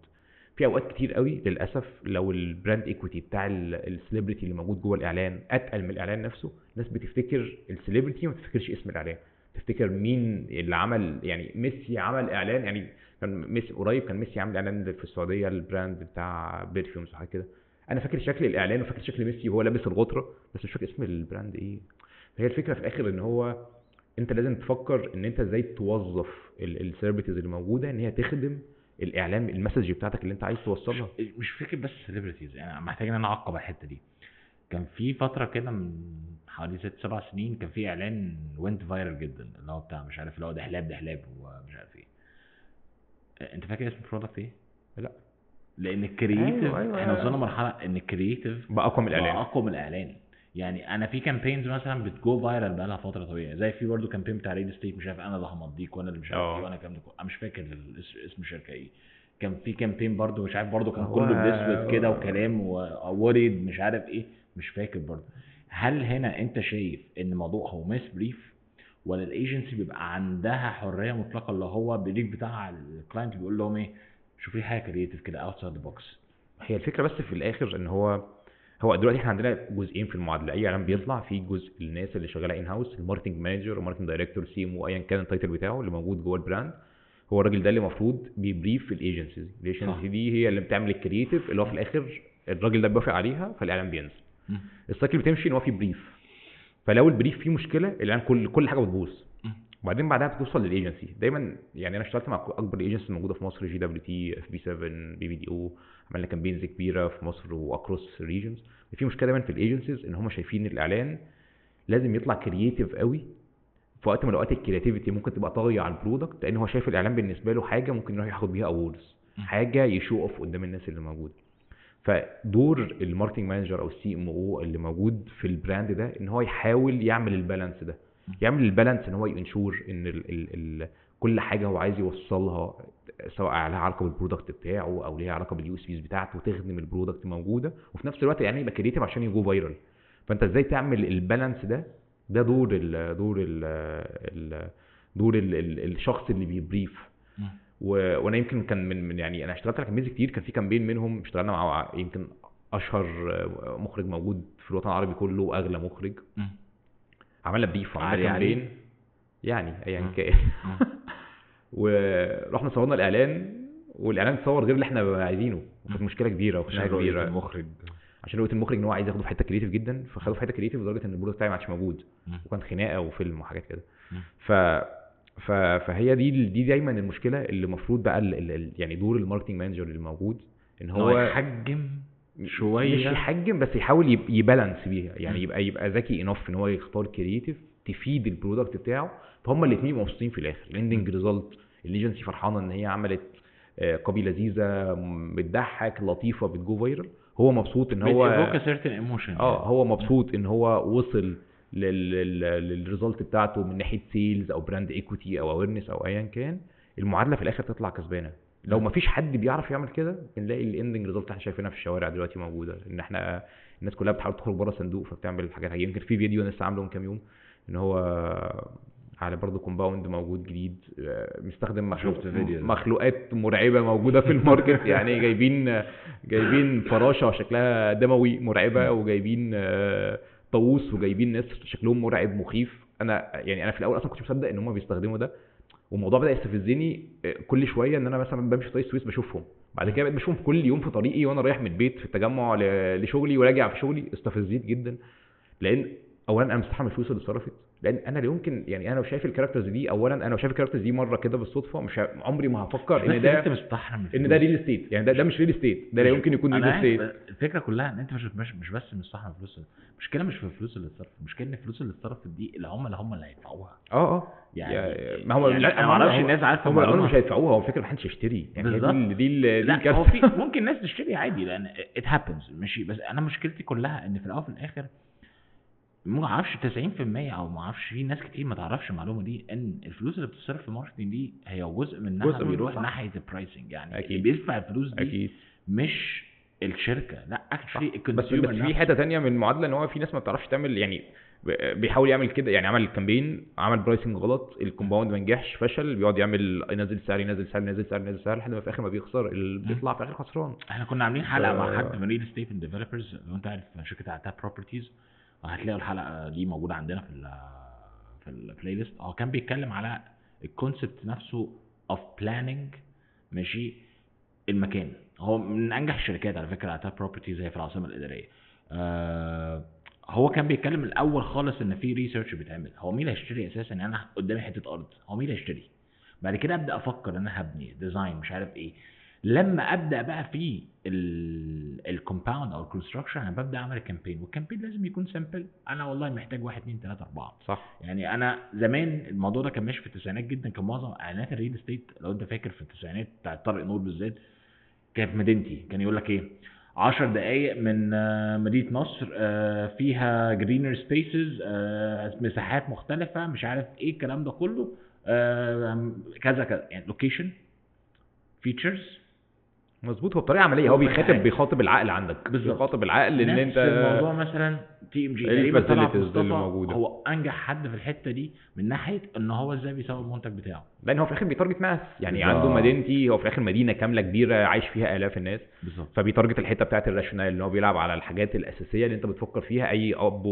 في اوقات كتير قوي للاسف لو البراند ايكويتي بتاع السليبرتي اللي موجود جوه الاعلان اتقل من الاعلان نفسه، الناس بتفتكر السليبرتي وما تفتكرش اسم الاعلان، تفتكر مين اللي عمل. يعني ميسي عمل اعلان، يعني كان ميسي قريب كان ميسي عامل اعلان في السعوديه البراند بتاع بيرفيومز وحاجه كده، انا فاكر شكل الاعلان وفاكر شكل ميسي وهو لابس الغطره، بس مش فاكر اسم البراند ايه. هي الفكره في الاخر ان هو انت لازم تفكر ان انت ازاي توظف السيرفيسز اللي موجوده ان هي تخدم الاعلان المسج بتاعتك اللي انت عايز توصلها. مش فاكر بس سيلبرتيز، يعني محتاج ان انا اعقب على الحته دي. كان في فتره كده من حوالي 6-7 سنين كان في اعلان وينت فايرال جدا، اللي هو بتاع مش عارف اللي هو دحلاب ومش عارف ايه. انت فاكر اسم البرودكت ايه؟ لا لان الكرييتيف أيوة. احنا وصلنا مرحله ان الكرييتيف بقى اقوى من الاعلان. اقوى من الاعلان. يعني انا في كامبينز مثلا بتجو فايرال بقى لها فتره طويله، زي في برضه كامبين بتاع ريد ستيت مش عارف انا اللي همضيك وانا اللي مش عارف ايه وانا الكلام ده كله، انا مش فاكر اسم الشركه ايه. كان في كامبين برضه مش عارف برضه كان كله بالاسود كده وكلام ووريد مش عارف ايه، مش فاكر برضه. هل هنا انت شايف ان الموضوع هو ميس بريف، ولا الايجنسي بيبقى عندها حريه مطلقه اللي هو بريف بتاع الكلاينت بيقول لهم ايه شوف لي حاجه كرييتيف كده اوتسايد ذا بوكس؟ هي الفكره بس في الاخر ان هو دلوقتي احنا عندنا جزئين في المعادله. اي اعلان بيطلع في جزء الناس اللي شغاله ان هاوس، الماركتنج مانجر وماركتنج دايركتور سي ام ايا كان التايتل بتاعه اللي موجود جوه البراند، هو الراجل ده اللي المفروض بيبريف في الايجنسيز. الايجنسي دي هي اللي بتعمل الكرييتيف اللي هو في الاخر الراجل ده بيوافق عليها فالاعلان بينزل. السايكل بتمشي ان هو في بريف، فلو البريف فيه مشكله الاعلان كل حاجه بتبوظ، وبعدين بعدها بتوصل للايجنسي. دايما يعني انا اشتغلت مع اكبر ايجنسي موجوده في مصر، جي دبليو تي، اف بي 7، بي بي دي او، عملنا كامبينز كبيره في مصر واكروس ريجنز. في مشكله دايما في الايجنسيز ان هم شايفين الاعلان لازم يطلع كرييتيف قوي في وقت من الاوقات. الكرياتيفيتي ممكن تبقى طاغيه على البرودكت، لان هو شايف الاعلان بالنسبه له حاجه ممكن يروح ياخد بيها اووردز، حاجه يشو اوف قدام الناس اللي موجوده. فدور الماركتنج مانجر او السي ام او اللي موجود في البراند ده ان هو يحاول يعمل البالانس ده، يعمل البالانس ان هو ينشور ان كل حاجه هو عايز يوصلها سواء لها علاقه بالبرودكت بتاعه او ليها علاقه باليو اس بيز بتاعته وتخدم البرودكت موجوده، وفي نفس الوقت يعني يبقى كرييتيف عشان يجو فايرال. فانت ازاي تعمل البالانس ده دور الشخص اللي بيبريف. وانا يمكن كان من يعني انا اشتغلت على كامبينز كتير، كان في كامبين منهم اشتغلنا مع يمكن اشهر مخرج موجود في الوطن العربي كله واغلى مخرج، عملنا بريف وعملنا كامبين يعني ايا كان ورحنا صورنا الاعلان، والاعلان اتصور غير اللي احنا عايزينه، وكانت مشكله كبيره وخناقه كبيره. المخرج عشان رؤيه المخرج ان هو عايز ياخده في حته كريتيف جدا، فخده في حته كريتيف لدرجه ان البرودكت بتاعي ما عادش موجود، وكانت خناقه وفيلم وحاجات كده. فهي دي دايما المشكله اللي المفروض بقى يعني دور الماركتنج مانجر اللي موجود ان هو يحجم شويه، مش يحجم بس يحاول يبالانس بيها، يعني يبقى ذكي انف ان هو يختار كريتيف تفيد البرودكت بتاعه، فهم الاثنين مبسوطين في الاخر. الاندنج ريزلت الايجنسي فرحانه ان هي عملت كوبي لذيذه بتضحك لطيفه بتجو فايرال، هو مبسوط ان هو هو مبسوط ان هو وصل للريزلت بتاعته من ناحيه سيلز او براند ايكويتي او اويرنس او ايا كان. المعادله في الاخر تطلع كسبانه. لو ما فيش حد بيعرف يعمل كده بنلاقي الاندنج ريزلت احنا شايفينها في الشوارع دلوقتي موجوده، ان احنا الناس كلها بتحاول تخرج بره الصندوق فبتعمل حاجات. يمكن في فيديو لسه عامله من كام يوم ان هو على برضه كومباوند موجود جديد مستخدم مخلوقات مرعبه موجوده في الماركت، يعني جايبين فراشه شكلها دموي مرعبه، وجايبين طاووس، وجايبين ناس شكلهم مرعب مخيف، انا يعني انا في الاول اصلا كنت مصدق ان هم بيستخدموا ده، والموضوع بدا يستفزني كل شويه ان انا مثلا بمشي في طريق السويس بشوفهم، بعد كده بقيت بشوفهم كل يوم في طريقي وانا رايح من البيت في التجمع لشغلي وراجع في شغلي. استفزيت جدا، لان اولا انا مستحمل الفلوس اللي اتصرفت، لان انا لا يمكن يعني انا لو شايف الكاركترز دي، اولا انا لو شايف الكاركترز دي مره كده بالصدفه مش عمري ما هفكر ان ده انت مستحرم ان ده ريل استيت، يعني ده مش ريل استيت، ده لا يمكن يكون ريل انا استيت. الفكره كلها ان انت مش بس مستحرم فلوس. المشكله مش في الفلوس اللي اتصرفت، المشكله ان الفلوس اللي اتصرفت دي العملاء هم اللي هيدفعوها. ما هو يعني انا ما اعرفش الناس عارفه هم المعلومه مش هيدفعوها، هو الفكره ما حدش يشتري يعني. بالظبط. دي لا هو في ممكن ناس تشتري عادي لان it happens ماشي، بس انا مشكلتي كلها ان في الاول وفي الاخر ما اعرفش 90% او ما اعرفش، في ناس كتير ما تعرفش المعلومه دي، ان الفلوس اللي بتصرف في الماركتنج دي هي جزء منها بيروح ناحيه البرايسنج. يعني أكيد. اللي بيدفع الفلوس دي أكيد. مش الشركه، لا اكشلي بس في حته تانية من المعادله ان هو في ناس ما بتعرفش تعمل، يعني بيحاول يعمل كده، يعني عمل الكامبين عمل برايسنج غلط، الكومباوند ما نجحش فشل، بيقعد يعمل ينزل سعر ينزل سعر ينزل سعر ينزل سعر لحد ما في الاخر ما بيخسر، اللي بيطلع في الاخر خسران. احنا كنا عاملين حلقه مع حد من ريل استيت ديفلوبرز، لو انت عارف شركه عتاب بروبرتيز هتلاقوا الحلقه دي موجوده عندنا في البلاي ليست. هو كان بيتكلم على الكونسبت نفسه اوف بلاننج ماشي المكان. هو من انجح الشركات على فكره عتاب بروبرتيز، هي في العاصمه الاداريه. هو كان بيتكلم الاول خالص ان في ريسيرش بيتعمل، هو مين اللي هيشتري اساسا؟ يعني انا قدامي حته ارض، هو مين اللي هيشتري؟ بعد كده ابدا افكر ان انا هبني ديزاين مش عارف ايه. لما ابدا بقى في الكومباوند او الكونستراكشن انا ببدا اعمل كامبين، والكامبين لازم يكون سامبل. انا والله محتاج 1 2 3 4 صح. يعني انا زمان الموضوع ده كان ماشي في التسعينات جدا، كان معظم اعلانات الريل استيت لو انت فاكر في التسعينات بتاع طارق نور بالذات كانت في مدينتي، كان يقول لك ايه 10 دقايق من مدينه نصر فيها جرينر سبيسز مساحات مختلفه مش عارف ايه الكلام ده كله كذا كذا، يعني لوكيشن فيتشرز. مظبوط، هو بطريقه عمليه، هو بيخاطب العقل عندك، بيخاطب العقل ان انت الموضوع مثلا تي ام جي تقريبا طلعت اللي موجوده، هو انجح حد في الحته دي من ناحيه ان هو ازاي بيسوق المنتج بتاعه، لان هو في الاخر بيتارجت ناس، يعني بالزبط. عنده مدينتي، هو في الاخر مدينه كامله كبيره عايش فيها الاف الناس بالظبط، فبيتارجت الحته بتاعه الراشونال اللي هو بيلعب على الحاجات الاساسيه اللي انت بتفكر فيها. اي اب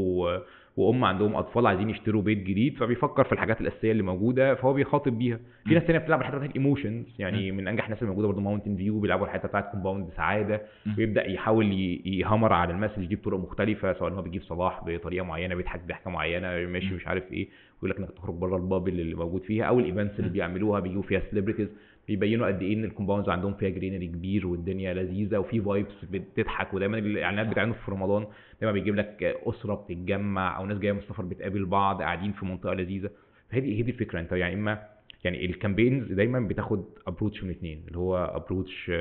وام عندهم اطفال عايزين يشتروا بيت جديد، فبيفكر في الحاجات الاساسيه اللي موجوده فهو بيخاطب بيها. في ناس ثانيه بتلعب الحته بتاعت الايموشنز، يعني من انجح الناس اللي موجوده برضه ماونتن فيو بيلعبوا الحته بتاعت كومباوند سعاده، ويبدا يحاول يهمر على المسج دي بطرق مختلفه، سواء هو بيجيب صلاح بطريقه معينه، بيضحك ضحكه معينه، ماشي مش عارف ايه، ويقول لك انك تخرج بره البابل اللي موجود فيها، او الايفنتس اللي بيعملوها بيجوا فيها سيلبرتيز بيبينوا قد ايه ان الكومباوندز عندهم فيها جرينري كبير والدنيا لذيذه وفي فايبس بتضحك. ودايما الاعلانات بتاعتهم في رمضان دايما بيجيب لك اسره بتتجمع او ناس جايه من السفر بتقابل بعض قاعدين في منطقه لذيذه. فهي دي الفكره. انت يعني اما يعني الكامبينز دايما بتاخد ابروتش من اثنين، اللي هو ابروتش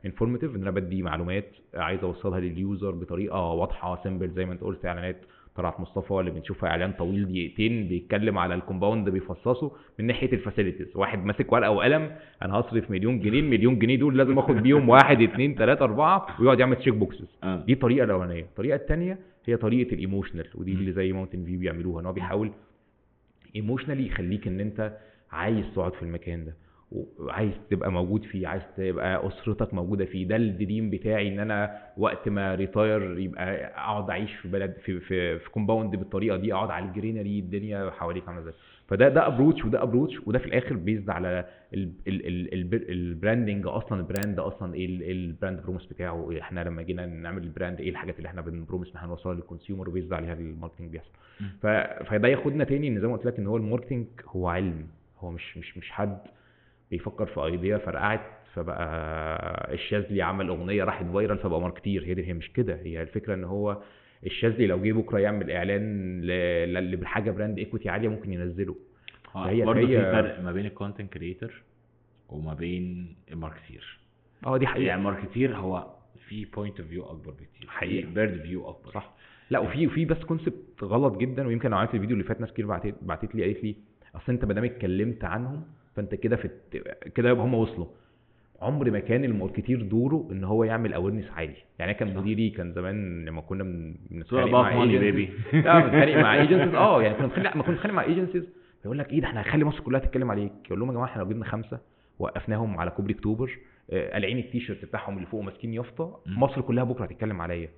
انفورماتيف ان انا بدي معلومات عايز اوصلها لليوزر بطريقه واضحه سيمبل، زي ما انت قلت اعلانات طلعت مصطفى اللي بنشوفها اعلان طويل دقيقتين بيتكلم على الكومباوند بيفصصه من ناحيه الفاسيلتيز، واحد ماسك ورقه وقلم انا هصرف مليون جنيه، المليون جنيه دول لازم اخد بيهم 1 2 3 4 ويقعد يعمل تشيك بوكسز. دي الطريقه الاولانيه. الطريقه الثانيه هي طريقه الايموشنال، ودي اللي زي ماونتن فيو بيعملوها، ان هو بيحاول ايموشنالي يخليك ان انت عايز تقعد في المكان ده وعايز تبقى موجود فيه، عايز تبقى اسرتك موجوده فيه. ده الدريم بتاعي ان انا وقت ما ريتاير يبقى اقعد اعيش في بلد في كومباوند بالطريقه دي، اقعد على الجرينري الدنيا حواليك عامله ازاي. فده ابروتش وده ابروتش، وده في الاخر بيزد على البراندنج. اصلا البراند اصلا ايه البراند بروميس بتاعه، احنا لما جينا نعمل البراند ايه الحاجات اللي احنا بنبروميس ان احنا هنوصلها للكونسيومر، وبيزد عليها الماركتنج بيحصل. فده ياخدنا تاني ان زي ما قلت لك ان هو الماركتنج هو علم، هو مش حد بيفكر في ايديا فرقعت فبقى الشاذلي عمل اغنيه راحت فايرال فبقى ماركتير. هي مش كده. هي الفكره ان هو الشاذلي لو جه بكره يعمل اعلان اللي بحاجه براند ايكويتي عاليه ممكن ينزله. فهي برضه في فرق ما بين الكونتنت كريتور وما بين الماركتير. دي حقيقه. يعني الماركتير هو في بوينت اوف فيو اكبر بكتير، حقيقه بيرد فيو اكبر. صح. لا وفي بس كونسبت غلط جدا، ويمكن لو عملت الفيديو اللي فات ناس كتير بعتت لي قالت لي اصل انت ما دام اتكلمت عنهم فانت كده كده يبقى هم وصلوا. عمر ما كان الماركتير دوره ان هو يعمل اويرنس عالي. يعني كان مديري كان زمان لما كنا بنتخانق مع ايجنسيز مع ايجنسيز يعني كنا بنتخانق مع ايجنسيز فيقول لك ايه ده احنا هنخلي مصر كلها تتكلم عليك. يقول لهم يا جماعه احنا لو جبنا 5 وقفناهم على كوبري اكتوبر قالعين التيشيرت بتاعهم اللي فوق ماسكين يافطه، مصر كلها بكره هتتكلم عليا.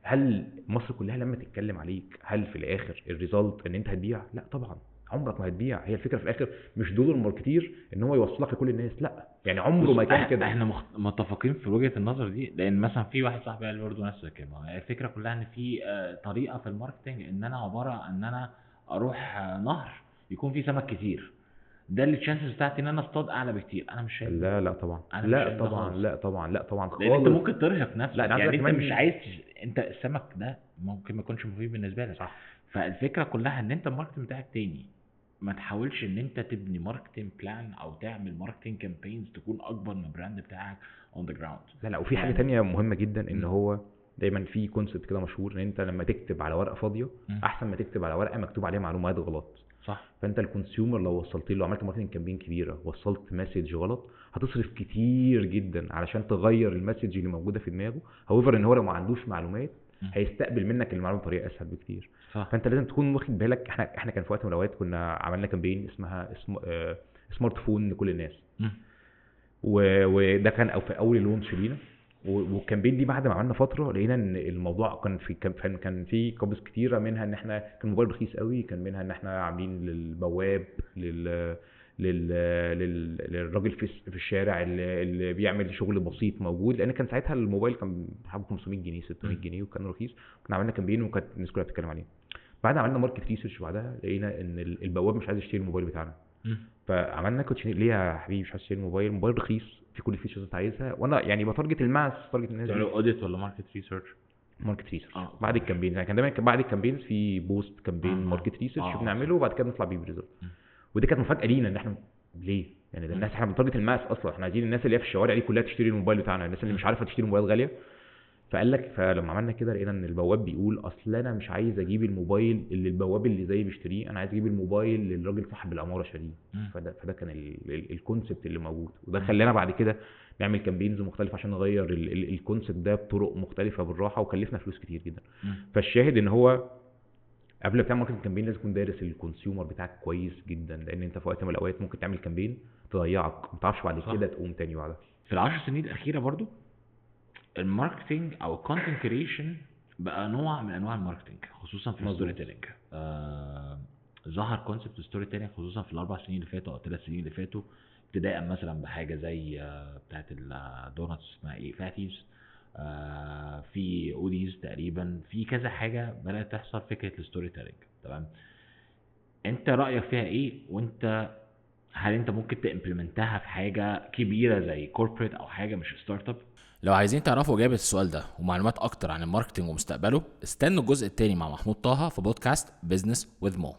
هل مصر كلها لما تتكلم عليك هل في الاخر الريزلت ان انت هتبيع؟ لا طبعا. عمرك ما هتبيع. هي الفكره في الاخر مش دور الماركتير ان هو يوصلك لكل الناس، لا يعني عمره ما كان كده. احنا متفقين في وجهة النظر دي، لان مثلا في واحد صاحبي قال برضه نفس الكلمة. الفكرة كلها ان في طريقة في الماركتنج ان انا عبارة عن ان انا اروح نهر يكون فيه سمك كتير، ده اللي الشانسز بتاعتي ان انا اصطاد اعلى بكتير. انا مش شايف لا لا طبعا، أنا مش لا شايف ده طبعا، خالص. لا طبعا، لا طبعا لان انت خالص. ممكن ترهق نفسك. لا، أنا عايز يعني أقولك انت كمان مش عايز انت السمك ده ممكن ما يكونش مفيد بالنسبه لك. صح. فالفكره كلها ان انت الماركتنج بتاعك تاني، ما تحاولش ان انت تبني ماركتنج بلان او تعمل ماركتنج كامبينز تكون اكبر من البراند بتاعك اون ذا جراوند. لا لا، وفي حاجه يعني- تانية مهمه جدا، ان مم. هو دايما في كونسبت كده مشهور ان انت لما تكتب على ورقه فاضيه مم. احسن ما تكتب على ورقه مكتوب عليها معلومات غلط. صح. فانت الكونسيومر لو وصلت له، عملت ماركتنج كامبين كبيره وصلت مسج غلط، هتصرف كتير جدا علشان تغير المسج اللي موجوده في دماغه. هوفر ان هو لو ما عندوش معلومات مم. هيستقبل منك المعلومه بطريقه اسهل بكتير. صح. فانت لازم تكون واخد بالك. احنا كان في وقت من الاوقات كنا عملنا كامبين اسمها سمارت فون لكل الناس، مم. وده كان في اول لونش لينا. والكامبين دي بعد ما عملنا فتره لقينا ان الموضوع كان في قابس كتيره، منها ان احنا كان الموبايل رخيص قوي، كان منها ان احنا عاملين للبواب للراجل في الشارع اللي بيعمل شغل بسيط موجود، لان كان ساعتها الموبايل كان بحوالي 500 جنيه 600 جنيه وكان رخيص. كنا عملنا كامبين وكانت الناس كلها بتتكلم عليه. بعد عملنا ماركت ريسيرش بعدها لقينا ان البواب مش عايز يشتري الموبايل بتاعنا. مم. فعملنا كوتشين، ليه يا حبيبي مش عايز تشتري الموبايل رخيص في كل الفيتشرز اللي انت عايزها، وانا يعني بتارجت الناس الناس دي. تعملوا اوديت ولا ماركت ريسيرش؟ ماركت ريسيرش آه. بعد الكامبين. يعني كان دايما بعد الكامبين في بوست كامبين ماركت ريسيرش بنعمله وبعد كده نطلع بيه بريزلت. ودي كانت مفاجاه لينا ان احنا ليه يعني ده الناس، احنا بنتارجت الماس اصلا، احنا عايزين الناس اللي هي في الشوارع دي كلها تشتري الموبايل بتاعنا، الناس اللي مش عارفه تشتري موبايلات غاليه. فلما عملنا كده لقينا ان البواب بيقول اصل انا مش عايز اجيب الموبايل اللي البواب اللي زي بيشتريه، انا عايز اجيب الموبايل اللي الراجل صاحب العماره شاريه. فده كان الكونسبت اللي موجود، وده خلانا بعد كده نعمل كامبينز مختلفه عشان نغير الكونسبت ده بطرق مختلفه بالراحه، وكلفنا فلوس كتير جدا. فالشاهد ان هو قبل ما تعمل ماركتنج كامبين لازم تكون دارس الكونسيومر بتاعك كويس جدا، لان انت في وقت من الاوقات ممكن تعمل كامبين تضيعك، ما تعرفش بعد كده تقوم تاني بعدها. في ال10 سنين الاخيره برضو الماركتنج او الكونتنت كريشن بقى نوع من انواع الماركتنج، خصوصا في الستوري تيلينج. ظهر كونسبت ستوري تيلينج خصوصا في ال4 سنين اللي فاتوا او 3 سنين اللي فاتوا، ابتداء مثلا بحاجه زي بتاعه الدوناتس اسمها ايه، فاتيز، في اوديز تقريبا، في كذا حاجه بدات تحصل فكره الستوري تيلينج. تمام، انت رايك فيها ايه؟ وانت هل انت ممكن تامبلمنتها في حاجه كبيره زي كوربريت او حاجه مش ستارت اب؟ لو عايزين تعرفوا اجابه السؤال ده ومعلومات اكتر عن الماركتنج ومستقبله، استنوا الجزء الثاني مع محمود طه في بودكاست بيزنس وذ مو.